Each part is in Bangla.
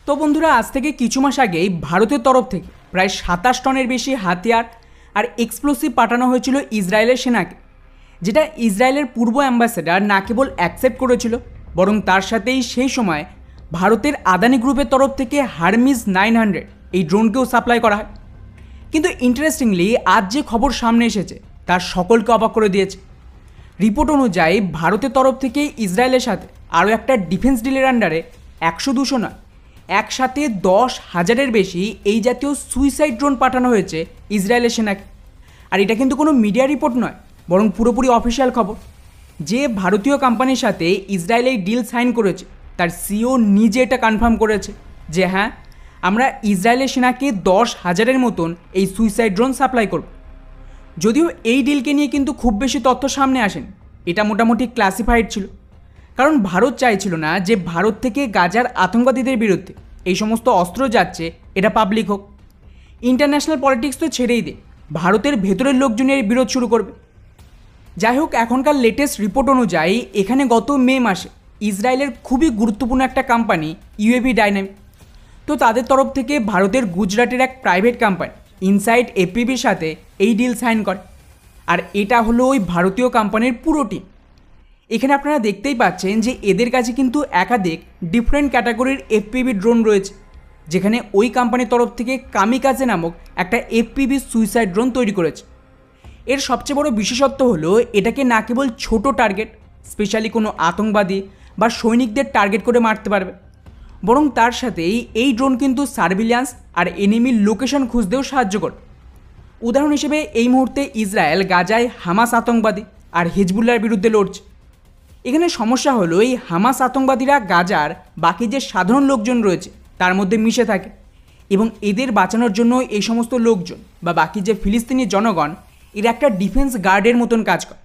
তো বন্ধুরা, আজ থেকে কিছু মাস আগেই ভারতের তরফ থেকে প্রায় 27 টনের বেশি হাতিয়ার আর এক্সপ্লোসিভ পাঠানো হয়েছিল ইসরায়েলের সেনাকে, যেটা ইসরায়েলের পূর্ব অ্যাম্বাসেডার না কেবল অ্যাকসেপ্ট করেছিল, বরং তার সাথেই সেই সময় ভারতের আদানি গ্রুপের তরফ থেকে হারমিস 900 এই ড্রোনকেও সাপ্লাই করা হয়। কিন্তু ইন্টারেস্টিংলি আজ যে খবর সামনে এসেছে তার সকলকে অবাক করে দিয়েছে। রিপোর্ট অনুযায়ী ভারতের তরফ থেকে ইসরায়েলের সাথে আরও একটা ডিফেন্স ডিলের আন্ডারে 100-200 নয়, একসাথে 10,000-এর বেশি এই জাতীয় সুইসাইড ড্রোন পাঠানো হয়েছে ইসরায়েলের সেনাকে। আর এটা কিন্তু কোনো মিডিয়া রিপোর্ট নয়, বরং পুরোপুরি অফিসিয়াল খবর। যে ভারতীয় কোম্পানির সাথে ইসরায়েল এই ডিল সাইন করেছে তার সিও নিজে এটা কনফার্ম করেছে যে হ্যাঁ, আমরা ইসরায়েলের সেনাকে 10,000-এর মতন এই সুইসাইড ড্রোন সাপ্লাই করব। যদিও এই ডিলকে নিয়ে কিন্তু খুব বেশি তথ্য সামনে আসেন, এটা মোটামুটি ক্লাসিফাইড ছিল, কারণ ভারত চাইছিল না যে ভারত থেকে গাজার আতঙ্কবাদীদের বিরুদ্ধে এই সমস্ত অস্ত্র যাচ্ছে এটা পাবলিক হোক। ইন্টারন্যাশনাল পলিটিক্স তো ছেড়েই দে, ভারতের ভেতরের লোকজনের বিরোধ শুরু করবে। যাই হোক, এখনকার লেটেস্ট রিপোর্ট অনুযায়ী এখানে গত মে মাসে ইসরায়েলের খুবই গুরুত্বপূর্ণ একটা কোম্পানি ইউএভি ডাইনামিক, তো তাদের তরফ থেকে ভারতের গুজরাটের এক প্রাইভেট কোম্পানি ইনসাইট এপিবির সাথে এই ডিল সাইন করে। আর এটা হলো ওই ভারতীয় কোম্পানির পুরো টিম। এখানে আপনারা দেখতেই পাচ্ছেন যে এদের কাছে কিন্তু একাধিক ডিফারেন্ট ক্যাটাগরির এফপিভি ড্রোন রয়েছে, যেখানে ওই কোম্পানির তরফ থেকে কামিকাজে নামক একটা এফপিভি সুইসাইড ড্রোন তৈরি করেছে। এর সবচেয়ে বড় বিশেষত্ব হলো এটাকে না কেবল ছোট টার্গেট, স্পেশালি কোনো আতঙ্কবাদী বা সৈনিকদের টার্গেট করে মারতে পারবে, বরং তার সাথেই এই ড্রোন কিন্তু সার্ভিলিয়ান্স আর এনিমির লোকেশন খুঁজতেও সাহায্য করে। উদাহরণ হিসেবে এই মুহূর্তে ইসরায়েল গাজায় হামাস আতঙ্কবাদী আর হিজবুল্লাহর বিরুদ্ধে লড়ছে। এখানে সমস্যা হলো এই হামাস আতঙ্কবাদীরা গাজার বাকি যে সাধারণ লোকজন রয়েছে তার মধ্যে মিশে থাকে, এবং এদের বাঁচানোর জন্য এই সমস্ত লোকজন বা বাকি যে ফিলিস্তিনি জনগণ এরা একটা ডিফেন্স গার্ডের মতন কাজ করে।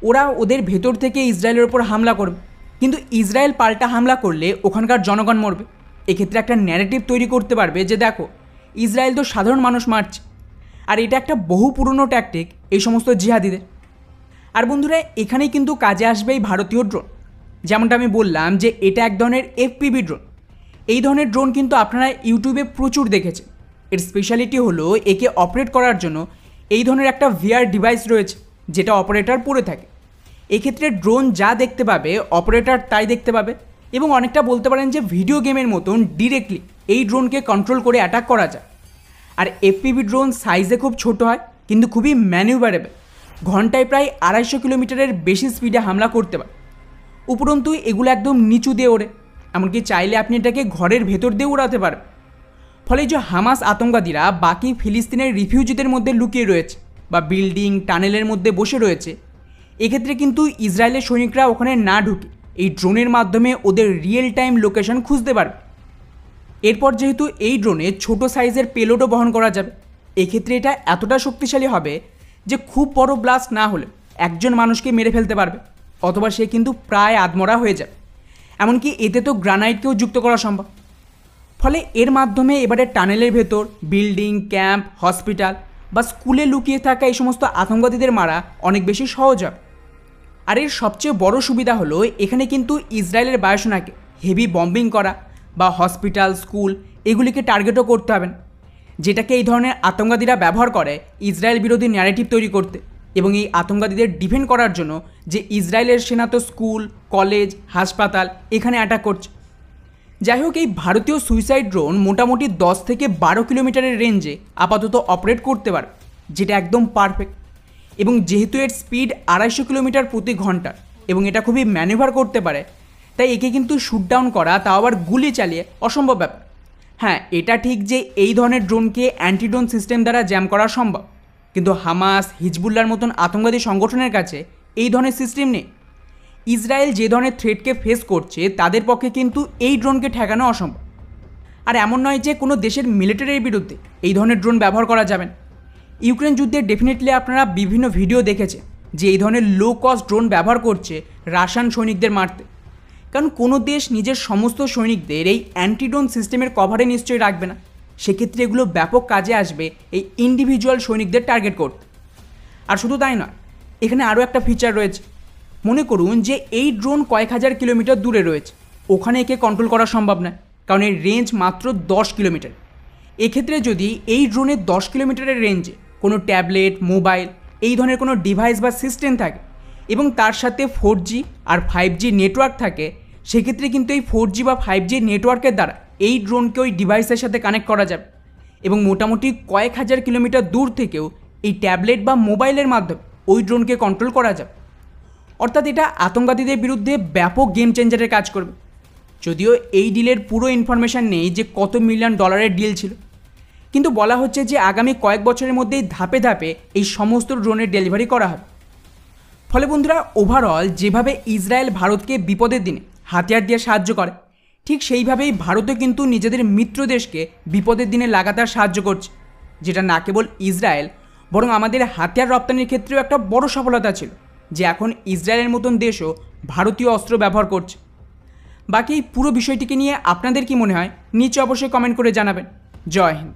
ওরা ওদের ভেতর থেকে ইসরায়েলের ওপর হামলা করবে, কিন্তু ইসরায়েল পাল্টা হামলা করলে ওখানকার জনগণ মরবে। এক্ষেত্রে একটা ন্যারেটিভ তৈরি করতে পারবে যে দেখো, ইসরায়েল তো সাধারণ মানুষ মারছে। আর এটা একটা বহু পুরনো ট্যাকটিক এই সমস্ত জিহাদিদের। আর বন্ধুরা, এখানেই কিন্তু কাজে আসবে এই ভারতীয় ড্রোন। যেমনটা আমি বললাম যে এটা এক ধরনের এফপিভি ড্রোন। এই ধরনের ড্রোন কিন্তু আপনারা ইউটিউবে প্রচুর দেখেছেন। এর স্পেশালিটি হলো একে অপারেট করার জন্য এই ধরনের একটা ভিআর ডিভাইস রয়েছে, যেটা অপারেটর পরে থাকে। এক্ষেত্রে ড্রোন যা দেখতে পাবে অপারেটর তাই দেখতে পাবে, এবং অনেকটা বলতে পারেন যে ভিডিও গেমের মতন ডিরেক্টলি এই ড্রোনকে কন্ট্রোল করে অ্যাটাক করা যায়। আর এফপিভি ড্রোন সাইজে খুব ছোট হয়, কিন্তু খুবই ম্যানিউভারেবল। ঘন্টায় প্রায় 250 কিলোমিটারের বেশি স্পিডে হামলা করতে পারে। উপরন্তু এগুলো একদম নিচু দিয়ে ওড়ে, এমনকি চাইলে আপনি এটাকে ঘরের ভেতর দিয়ে উড়াতে পারেন। ফলে যে হামাস আতঙ্কবাদীরা বাকি ফিলিস্তিনের রিফিউজিদের মধ্যে লুকিয়ে রয়েছে বা বিল্ডিং টানেলের মধ্যে বসে রয়েছে, এক্ষেত্রে কিন্তু ইসরায়েলের সৈনিকরা ওখানে না ঢুকে এই ড্রোনের মাধ্যমে ওদের রিয়েল টাইম লোকেশন খুঁজতে পারবে। এরপর যেহেতু এই ড্রোনে ছোট সাইজের পেলোডও বহন করা যাবে, এক্ষেত্রে এটা এতটা শক্তিশালী হবে যে খুব বড় ব্লাস্ট না হলে একজন মানুষকে মেরে ফেলতে পারবে, অথবা সে কিন্তু প্রায় আধমরা হয়ে যাবে। এমনকি এতে তো গ্রানাইটকেও যুক্ত করা সম্ভব। ফলে এর মাধ্যমে এবারে টানেলের ভেতর বিল্ডিং, ক্যাম্প, হসপিটাল বা স্কুলে লুকিয়ে থাকা এই সমস্ত আতঙ্কবাদীদের মারা অনেক বেশি সহজ হবে। আর এর সবচেয়ে বড় সুবিধা হলো এখানে কিন্তু ইসরায়েলের বায়ুসেনাকে হেভি বম্বিং করা বা হসপিটাল, স্কুল এগুলিকে টার্গেটও করতে হবে না, যেটাকে এই ধরনের আতঙ্কবাদীরা ব্যবহার করে ইসরায়েল বিরোধী ন্যারেটিভ তৈরি করতে এবং এই আতঙ্কবাদীদের ডিফেন্ড করার জন্য যে ইসরায়েলের সেনা তো স্কুল, কলেজ, হাসপাতাল এখানে অ্যাটাক করছে। যাই হোক, এই ভারতীয় সুইসাইড ড্রোন মোটামুটি 10 থেকে 12 কিলোমিটারের রেঞ্জে আপাতত অপারেট করতে পারে, যেটা একদম পারফেক্ট। এবং যেহেতু এর স্পিড 250 কিলোমিটার প্রতি ঘন্টা এবং এটা খুবই ম্যানুভার করতে পারে, তাই একে কিন্তু শুট ডাউন করা, তাও আবার গুলি চালিয়ে, অসম্ভব ব্যাপার। হ্যাঁ, এটা ঠিক যে এই ধরনের ড্রোনকে অ্যান্টিড্রোন সিস্টেম দ্বারা জ্যাম করা সম্ভব, কিন্তু হামাস, হিজবুল্লার মতন আতঙ্কবাদী সংগঠনের কাছে এই ধরনের সিস্টেম নেই। ইসরায়েল যে ধরনের থ্রেটকে ফেস করছে তাদের পক্ষে কিন্তু এই ড্রোনকে ঠেকানো অসম্ভব। আর এমন নয় যে কোনো দেশের মিলিটারির বিরুদ্ধে এই ধরনের ড্রোন ব্যবহার করা যাবে না। ইউক্রেন যুদ্ধে ডেফিনেটলি আপনারা বিভিন্ন ভিডিও দেখেছেন যে এই ধরনের লো কস্ট ড্রোন ব্যবহার করছে রাশিয়ান সৈনিকদের মারতে, কারণ কোনো দেশ নিজের সমস্ত সৈনিকদের এই অ্যান্টিড্রোন সিস্টেমের কভারে নিশ্চয়ই রাখবে না। সেক্ষেত্রে এগুলো ব্যাপক কাজে আসবে এই ইন্ডিভিজুয়াল সৈনিকদের টার্গেট করতে। আর শুধু তাই নয়, এখানে আরও একটা ফিচার রয়েছে। মনে করুন যে এই ড্রোন কয়েক হাজার কিলোমিটার দূরে রয়েছে, ওখানে একে কন্ট্রোল করা সম্ভব নয়, কারণ এর রেঞ্জ মাত্র 10 কিলোমিটার। এক্ষেত্রে যদি এই ড্রোনের 10 কিলোমিটারের রেঞ্জে কোনো ট্যাবলেট, মোবাইল এই ধরনের কোনো ডিভাইস বা সিস্টেম থাকে এবং তার সাথে 4G আর 5G নেটওয়ার্ক থাকে, সেক্ষেত্রে কিন্তু এই 4G বা 5G নেটওয়ার্কের দ্বারা এই ড্রোনকে ওই ডিভাইসের সাথে কানেক্ট করা যাবে এবং মোটামুটি কয়েক হাজার কিলোমিটার দূর থেকেও এই ট্যাবলেট বা মোবাইলের মাধ্যমে ওই ড্রোনকে কন্ট্রোল করা যাবে। অর্থাৎ এটা আতঙ্কবাদীদের বিরুদ্ধে ব্যাপক গেম চেঞ্জারের কাজ করবে। যদিও এই ডিলের পুরো ইনফরমেশান নেই যে কত মিলিয়ন ডলারের ডিল ছিল, কিন্তু বলা হচ্ছে যে আগামী কয়েক বছরের মধ্যেই ধাপে ধাপে এই সমস্ত ড্রোনের ডেলিভারি করা হবে। ফলে বন্ধুরা, ওভারঅল যেভাবে ইসরায়েল ভারতকে বিপদের দিনে হাতিয়ার দিয়ে সাহায্য করে, ঠিক সেইভাবেই ভারতও কিন্তু নিজেদের মিত্র দেশকে বিপদের দিনে লাগাতার সাহায্য করছে, যেটা না কেবল ইসরায়েল বরং আমাদের হাতিয়ার রপ্তানির ক্ষেত্রেও একটা বড় সফলতা ছিল যে এখন ইসরায়েলের মতন দেশও ভারতীয় অস্ত্র ব্যবহার করছে। বাকি এই পুরো বিষয়টিকে নিয়ে আপনাদের কি মনে হয় নিচে অবশ্যই কমেন্ট করে জানাবেন। জয় হিন্দ।